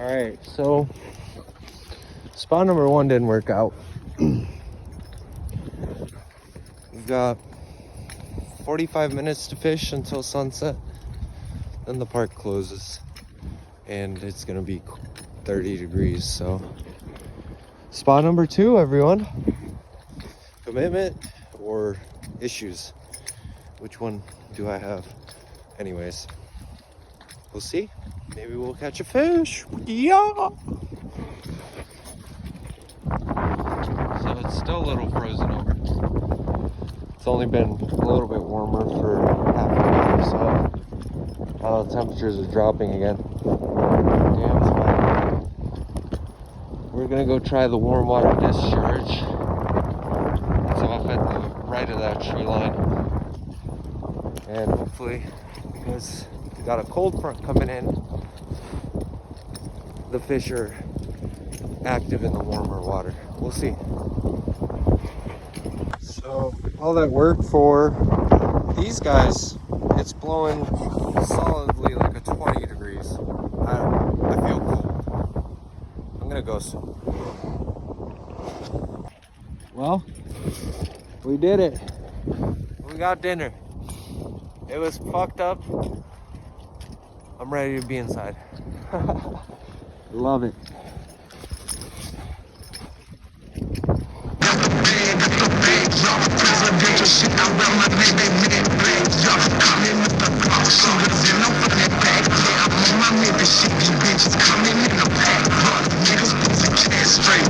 Alright, so spot number 1 didn't work out. We've got 45 minutes to fish until sunset. Then the park closes and it's gonna be 30 degrees. So spot number 2, everyone. Commitment or issues? Which one do I have? Anyways, we'll see. Maybe we'll catch a fish. Yeah. So it's still a little frozen over. It's only been a little bit warmer for half an hour, so now the temperatures are dropping again. Damn fine. We're gonna go try the warm water discharge. It's off at the right of that tree line. And hopefully, because we got a cold front coming in, the fish are active in the warmer water. We'll see. So all that work for these guys, it's blowing solidly like a 20 degrees. I feel cold. I'm gonna go soon. Well, we did it. We got dinner. It was fucked up. I'm ready to be inside. Love it. Straight